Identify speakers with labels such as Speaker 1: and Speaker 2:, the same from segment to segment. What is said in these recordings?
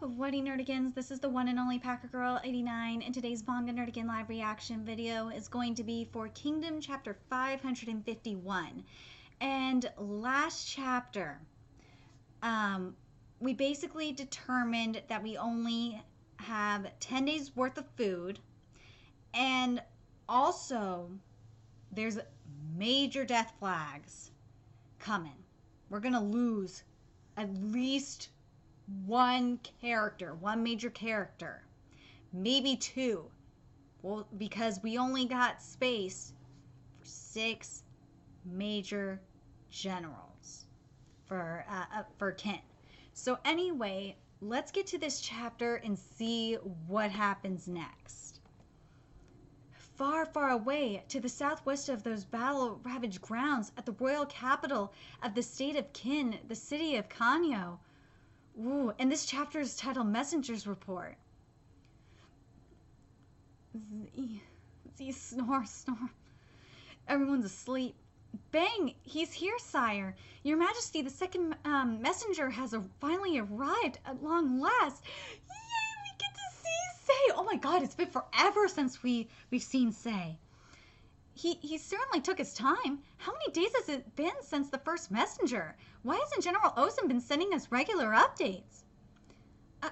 Speaker 1: What nerdigans, this is the one and only Packer Girl 89, and today's Manga Nerdigan live reaction video is going to be for Kingdom chapter 551. And last chapter, we basically determined that we only have 10 days worth of food, and also there's major death flags coming. We're gonna lose at least one major character, maybe two. Well, because we only got space for 6 major generals for Ken. So anyway, let's get to this chapter and see what happens next. Far, far away to the southwest of those battle-ravaged grounds at the royal capital of the state of Kin, the city of Kanyo. Ooh, and this chapter is titled Messenger's Report. Snore. Everyone's asleep. Bang! He's here, sire. Your Majesty, the second messenger has finally arrived at long last. Yay! We get to see Sei. Oh my God! It's been forever since we've seen Sei. He certainly took his time. How many days has it been since the first messenger? Why hasn't General Osen been sending us regular updates?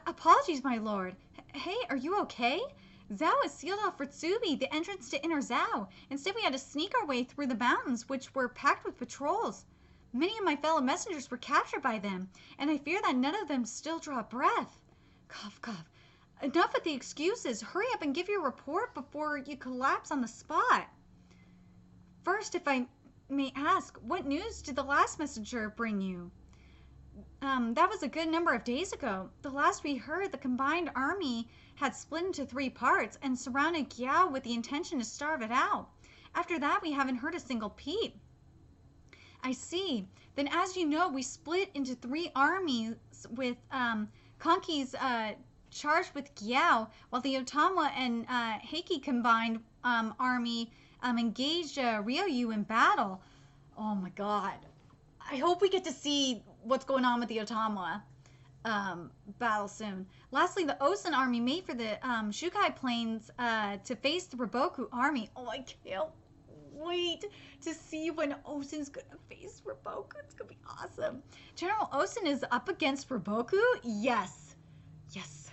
Speaker 1: Apologies, my lord. Hey, are you okay? Zhao has sealed off Ritsubi, the entrance to Inner Zhao. Instead, we had to sneak our way through the mountains, which were packed with patrols. Many of my fellow messengers were captured by them, and I fear that none of them still draw breath. Cough, cough. Enough with the excuses. Hurry up and give your report before you collapse on the spot. First, if I may ask, what news did the last messenger bring you? That was a good number of days ago. The last we heard, the combined army had split into 3 parts and surrounded Giao with the intention to starve it out. After that, we haven't heard a single peep. I see. Then, as you know, we split into 3 armies with Konki's charged with Giao, while the Otama and Heiki combined army engaged Ryoyu in battle. Oh my God. I hope we get to see what's going on with the Otama battle soon. Lastly, the Osen army made for the Shukai Plains to face the Riboku army. Oh, I can't wait to see when Osen's gonna face Riboku. It's gonna be awesome. General Osen is up against Riboku? Yes. Yes.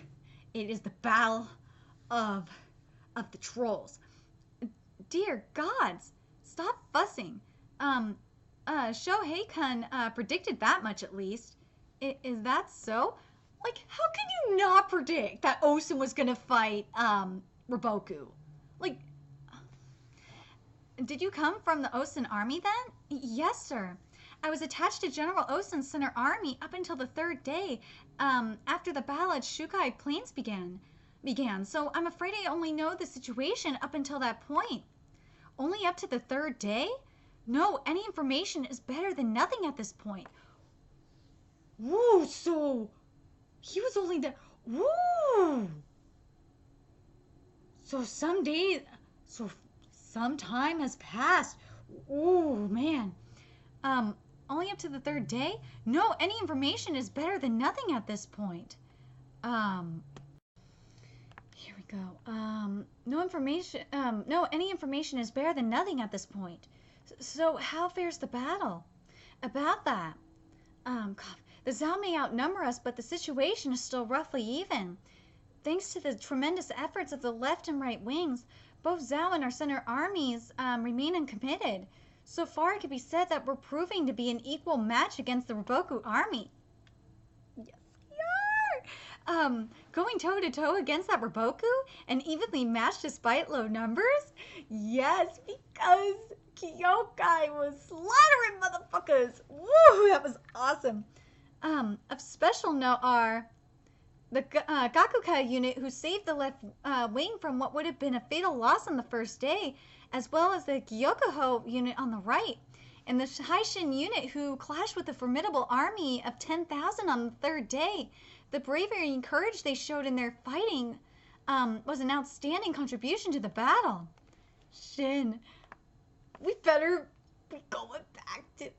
Speaker 1: It is the battle of the trolls. Dear gods, stop fussing. Shohei-kun predicted that much at least. Is that so? Like, how can you not predict that Osen was gonna fight Riboku? Like, did you come from the Osen army then? Yes, sir. I was attached to General Osen's center army up until the 3rd day after the battle at Shukai Plains began. So I'm afraid I only know the situation up until that point. Only up to the 3rd day? No, any information is better than nothing at this point. Woo, so he was only there. Woo! So some time has passed. Ooh, man. Only up to the 3rd day? No, any information is better than nothing at this point. Here we go. No, any information is better than nothing at this point. So how fares the battle? About that. The Zhao may outnumber us, but the situation is still roughly even. Thanks to the tremendous efforts of the left and right wings, both Zhao and our center armies remain uncommitted. So far, it can be said that we're proving to be an equal match against the Riboku army. Yes, we are! Going toe-to-toe against that Riboku and evenly matched despite low numbers? Yes, because Kyokai was slaughtering motherfuckers. Woo, that was awesome. Of special note are the Gakuka unit who saved the left wing from what would have been a fatal loss on the 1st day, as well as the Gyokuho unit on the right, and the Haishin unit who clashed with a formidable army of 10,000 on the 3rd day. The bravery and courage they showed in their fighting was an outstanding contribution to the battle. Shin, we better be going back to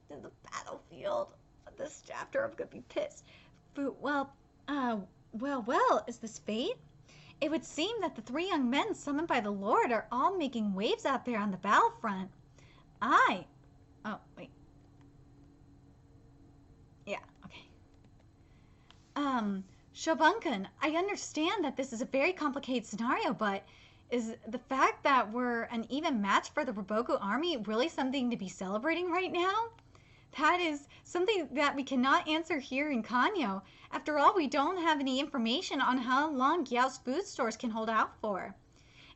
Speaker 1: the battlefield. This chapter, I'm gonna be pissed. Well, Uh, well, is this fate? It would seem that the three young men summoned by the Lord are all making waves out there on the battlefront. I. Oh, wait. Yeah, okay. Shobunkan, I understand that this is a very complicated scenario, but is the fact that we're an even match for the Roboku army really something to be celebrating right now? That is something that we cannot answer here in Kanyo. After all, we don't have any information on how long Gyao's food stores can hold out for.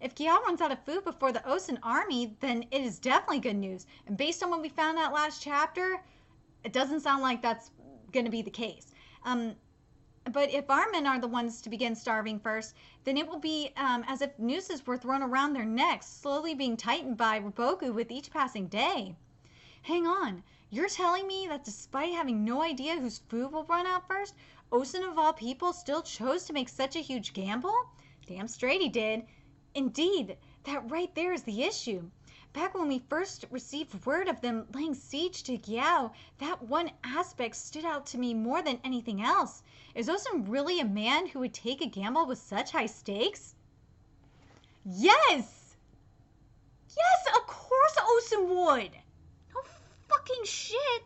Speaker 1: If Gyao runs out of food before the Osen army, then it is definitely good news. And based on what we found out last chapter, it doesn't sound like that's going to be the case. But if our men are the ones to begin starving first, then it will be as if nooses were thrown around their necks, slowly being tightened by Roboku with each passing day. Hang on, you're telling me that despite having no idea whose food will run out first, Osen of all people still chose to make such a huge gamble? Damn straight he did. Indeed, that right there is the issue. Back when we first received word of them laying siege to Gyao, that one aspect stood out to me more than anything else. Is Osen really a man who would take a gamble with such high stakes? Yes! Yes, of course Osen would! No fucking shit!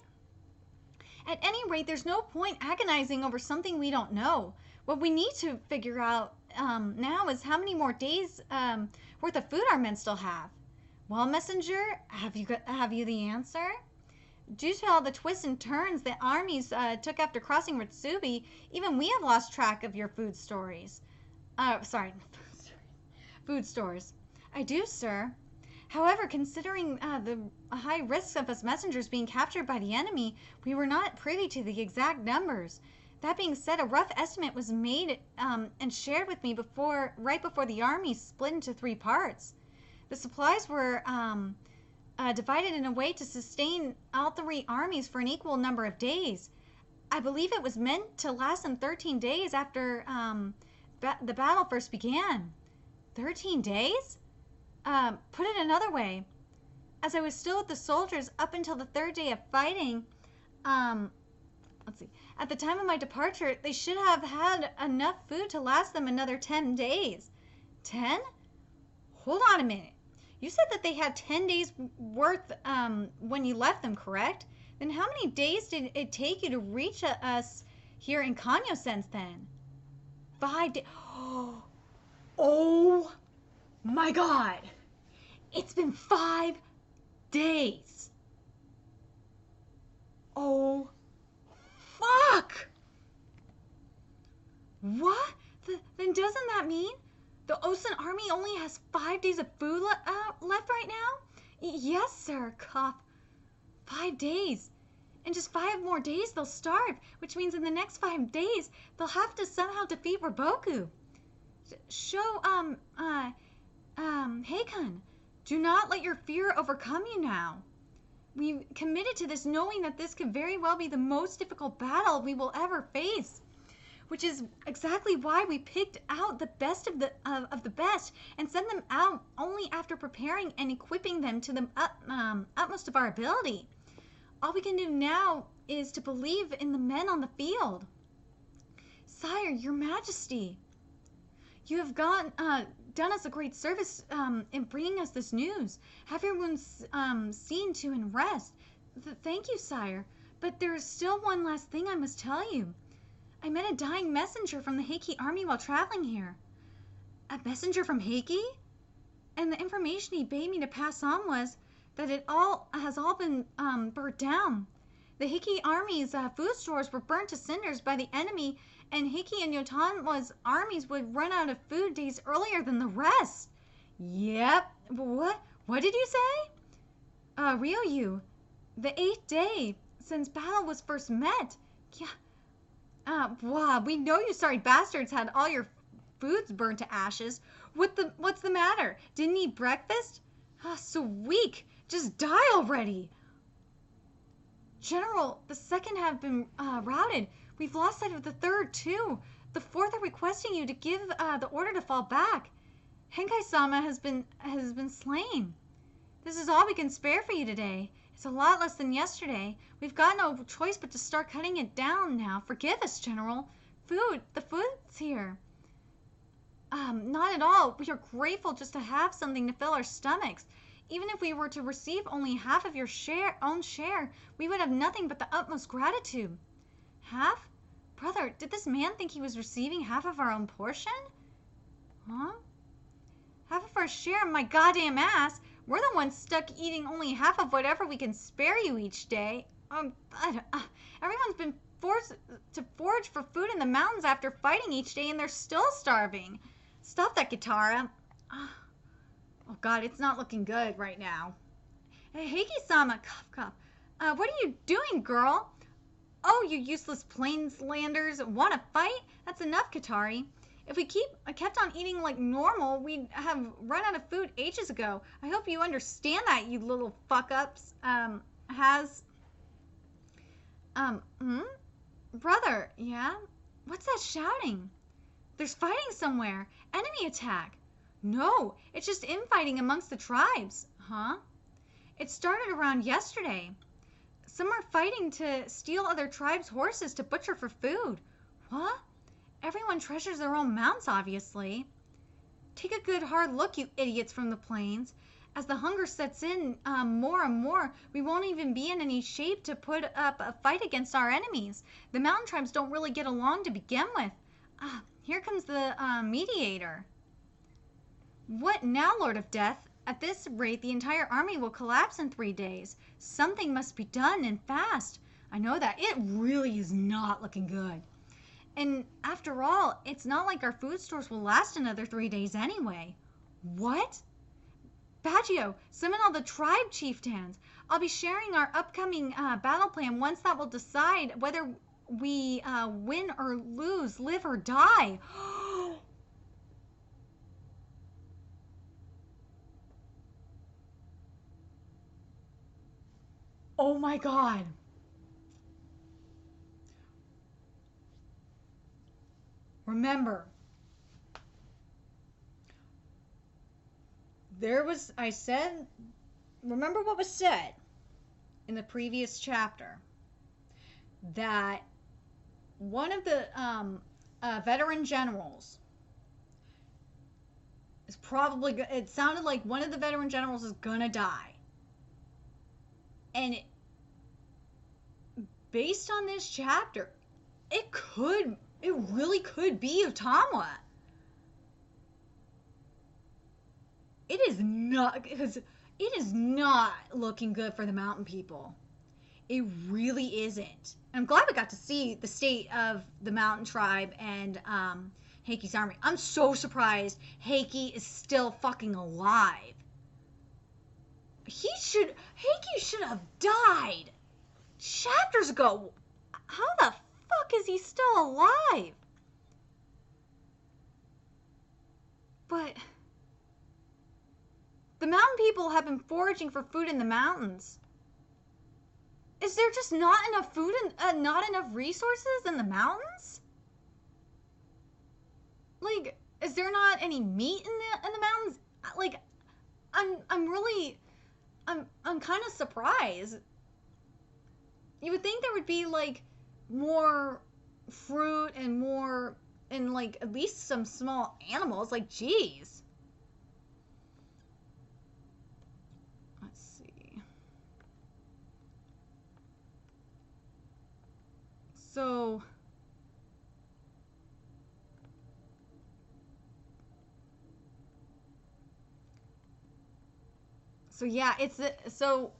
Speaker 1: At any rate, there's no point agonizing over something we don't know. What we need to figure out now is how many more days worth of food our men still have. Well, Messenger, have you the answer? Due to all the twists and turns the armies took after crossing Ritsubi, even we have lost track of your food stories. Food stores. I do, sir. However, considering the high risks of us messengers being captured by the enemy, we were not privy to the exact numbers. That being said, a rough estimate was made and shared with me right before the army split into 3 parts. The supplies were divided in a way to sustain all 3 armies for an equal number of days. I believe it was meant to last them 13 days after the battle first began. 13 days? Put it another way. As I was still with the soldiers up until the 3rd day of fighting, let's see. At the time of my departure, they should have had enough food to last them another 10 days. 10? Hold on a minute. You said that they had 10 days worth when you left them, correct? Then how many days did it take you to reach us here in Kanyo since then? 5 days. Oh my god. It's been 5 days. Oh, fuck. What? Then doesn't that mean the Osen army only has 5 days of food left right now? Yes, sir. Cough. 5 days. In just 5 more days, they'll starve, which means in the next 5 days, they'll have to somehow defeat Roboku. Heikun, do not let your fear overcome you now. We committed to this knowing that this could very well be the most difficult battle we will ever face, which is exactly why we picked out the best of the best and sent them out only after preparing and equipping them to the utmost of our ability. All we can do now is to believe in the men on the field. Sire, your majesty, you have done us a great service in bringing us this news. Have everyone seen to and rest. Thank you, sire. But there is still one last thing I must tell you. I met a dying messenger from the Heiki army while traveling here. A messenger from Heiki? And the information he bade me to pass on was that it has all been burnt down. The Heiki army's food stores were burnt to cinders by the enemy, and Heiki and Yotanwa's armies would run out of food days earlier than the rest. Yep. What did you say? Ryoyu, the 8th day since battle was first met. Yeah. Wow, we know you sorry bastards had all your foods burned to ashes. What's the matter? Didn't eat breakfast? So weak. Just die already. General, the 2nd have been routed. We've lost sight of the 3rd, too. The 4th are requesting you to give the order to fall back. Henkai-sama has been slain. This is all we can spare for you today. It's a lot less than yesterday. We've got no choice but to start cutting it down now. Forgive us, General. the food's here. Not at all. We are grateful just to have something to fill our stomachs. Even if we were to receive only half of your own share, we would have nothing but the utmost gratitude. Half? Brother, did this man think he was receiving half of our own portion? Huh? Half of our share, my goddamn ass. We're the ones stuck eating only half of whatever we can spare you each day. Everyone's been forced to forage for food in the mountains after fighting each day, and they're still starving. Stop that, Kitara. Oh God, it's not looking good right now. Hey, Heiki-sama, cough, cough. What are you doing, girl? Oh, you useless plainslanders. Want to fight? That's enough, Katari. If we kept on eating like normal, we'd have run out of food ages ago. I hope you understand that, you little fuck-ups. Brother, yeah? What's that shouting? There's fighting somewhere. Enemy attack. No, it's just infighting amongst the tribes. Huh? It started around yesterday. Some are fighting to steal other tribes' horses to butcher for food. What? Everyone treasures their own mounts, obviously. Take a good hard look, you idiots from the plains. As the hunger sets in more and more, we won't even be in any shape to put up a fight against our enemies. The mountain tribes don't really get along to begin with. Here comes the mediator. What now, Lord of Death? At this rate, the entire army will collapse in 3 days. Something must be done, and fast. I know that. It really is not looking good. And after all, it's not like our food stores will last another 3 days anyway. What? Baggio, summon all the tribe chieftains. I'll be sharing our upcoming battle plan once that will decide whether we win or lose, live or die. Oh my God. Remember, remember what was said in the previous chapter, that one of the veteran generals is probably, it sounded like one of the veteran generals is gonna die. And based on this chapter, it really could be Otamwa. It is not, because it is not looking good for the mountain people. It really isn't. I'm glad we got to see the state of the mountain tribe and Heiki's army. I'm so surprised Heiki is still fucking alive. Heiki should have died chapters ago. How the fuck is he still alive? But the mountain people have been foraging for food in the mountains. Is there just not enough food and not enough resources in the mountains? Like, is there not any meat in the mountains? Like, I'm kind of surprised. You would think there would be like more fruit and more, and like at least some small animals. Like, geez. Let's see. So yeah, so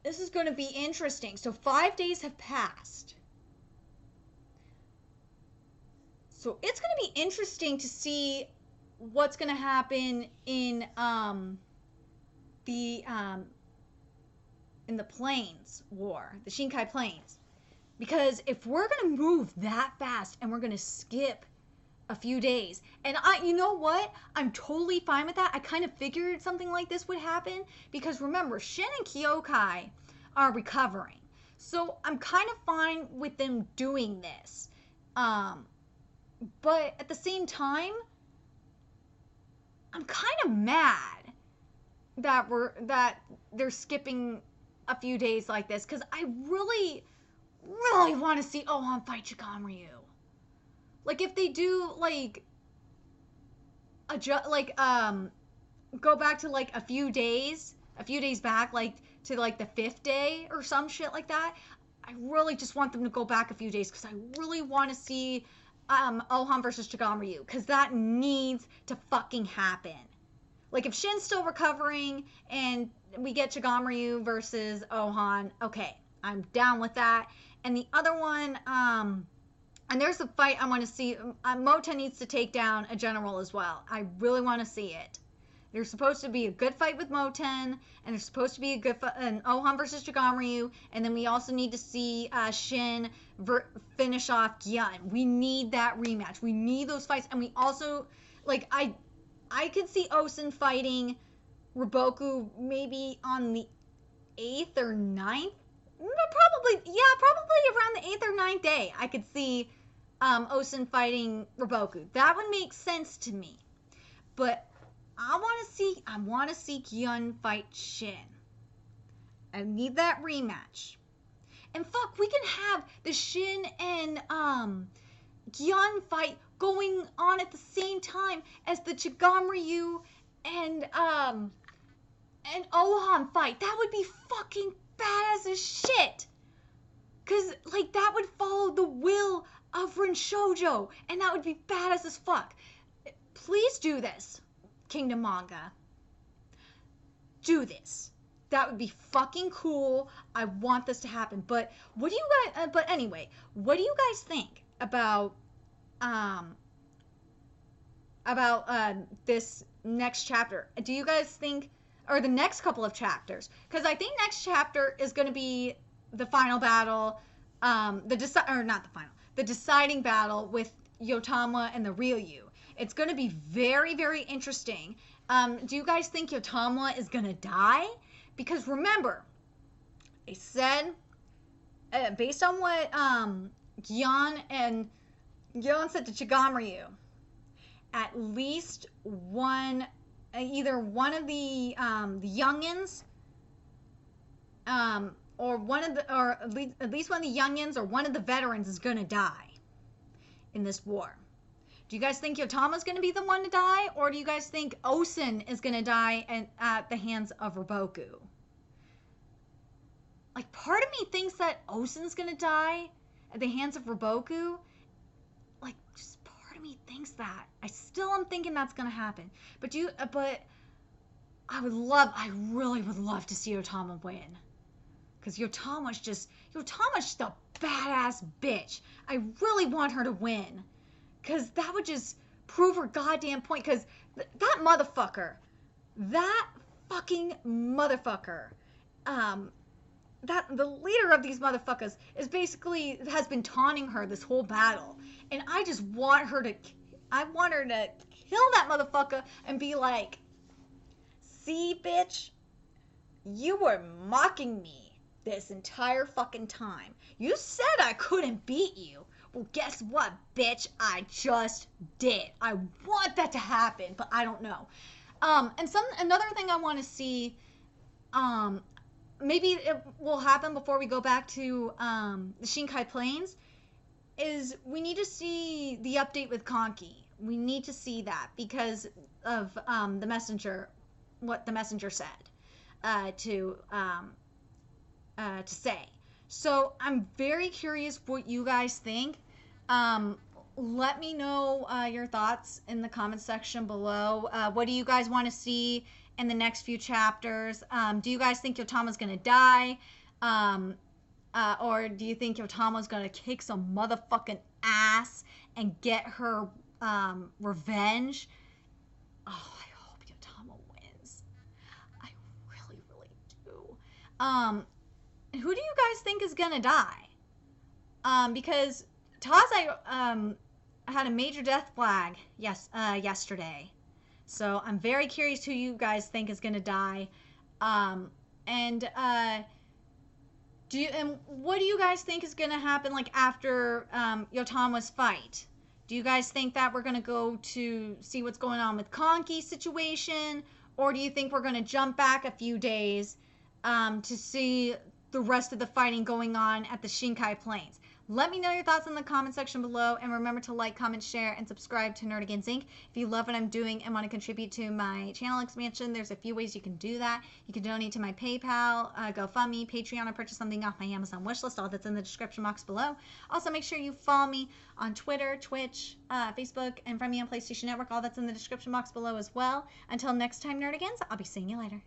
Speaker 1: this is going to be interesting. So 5 days have passed. So it's going to be interesting to see what's going to happen in the Plains War, the Shinkai Plains. Because if we're going to move that fast and we're going to skip a few days, and you know what? I'm totally fine with that. I kind of figured something like this would happen because remember, Shin and Kyokai are recovering. So I'm kind of fine with them doing this. But at the same time, I'm kind of mad that they're skipping a few days like this, because I really really want to see Ohan fight Chikamryu. Like, if they do, like, go back to, like, a few days back, like, to, like, the 5th day or some shit like that, I really just want them to go back a few days because I really want to see Ohan versus Chikamryu because that needs to fucking happen. Like, if Shin's still recovering and we get Chikamryu versus Ohan, okay, I'm down with that. And the other one, and there's a fight I want to see. Moten needs to take down a general as well. I really want to see it. There's supposed to be a good fight with Moten, and there's supposed to be a good fight, an Ohan versus Chikamryu, and then we also need to see Shin finish off Gyun. We need that rematch. We need those fights, and we also, like, I could see Osen fighting Riboku maybe on the 8th or 9th. Probably around the 8th or 9th day. I could see Osen fighting Riboku. That would make sense to me. But I want to see Gyun fight Shin. I need that rematch. And fuck, we can have the Shin and Gyun fight going on at the same time as the Chikamryu and Ohan fight. That would be fucking badass as shit. Cause like that would follow the will of Rinshoujo, and that would be badass as fuck. Please do this, Kingdom Manga. Do this. That would be fucking cool. I want this to happen. But what do you guys? But anyway, what do you guys think about this next chapter? Do you guys think, or the next couple of chapters? Because I think next chapter is going to be the final battle, the deciding battle with Yotama and the Ryu. It's going to be very, very interesting. Do you guys think Yotama is going to die? Because remember, I said, based on what Gyun said to Chikamryu, at least one, either one of the youngins, or at least one of the youngins or one of the veterans is going to die in this war. Do you guys think Yotama's going to be the one to die, or do you guys think Osen is going to die at the hands of Riboku? Like, part of me thinks that Osen's going to die at the hands of Riboku. Like, just part of me thinks that. I still am thinking that's going to happen. But I really would love to see Yotama win. Because Yotama's just a badass bitch. I really want her to win. Because that would just prove her goddamn point. Because that fucking motherfucker, the leader of these motherfuckers has been taunting her this whole battle. And I want her to kill that motherfucker and be like, see, bitch, you were mocking me this entire fucking time. You said I couldn't beat you. Well, guess what, bitch? I just did. I want that to happen, but I don't know. Another thing I want to see, maybe it will happen before we go back to the Shinkai Plains, is we need to see the update with Konki. We need to see that because of the messenger, what the messenger said to say. So I'm very curious what you guys think. Let me know your thoughts in the comment section below. What do you guys want to see in the next few chapters? Do you guys think Yotama's gonna die? Or do you think Yotama's gonna kick some motherfucking ass and get her revenge? Oh, I hope Yotama wins. I really, really do. Who do you guys think is gonna die? Because Tazai had a major death flag yesterday. So I'm very curious who you guys think is gonna die. And what do you guys think is gonna happen like after Yotama's fight? Do you guys think that we're gonna go to see what's going on with Konki's situation, or do you think we're gonna jump back a few days to see the rest of the fighting going on at the Shinkai Plains. Let me know your thoughts in the comment section below, and remember to like, comment, share, and subscribe to Nerdigans Inc. If you love what I'm doing and want to contribute to my channel expansion, there's a few ways you can do that. You can donate to my PayPal, GoFundMe, Patreon, or purchase something off my Amazon wishlist. All that's in the description box below. Also, make sure you follow me on Twitter, Twitch, Facebook, and friend me on PlayStation Network. All that's in the description box below as well. Until next time, Nerdigans, I'll be seeing you later.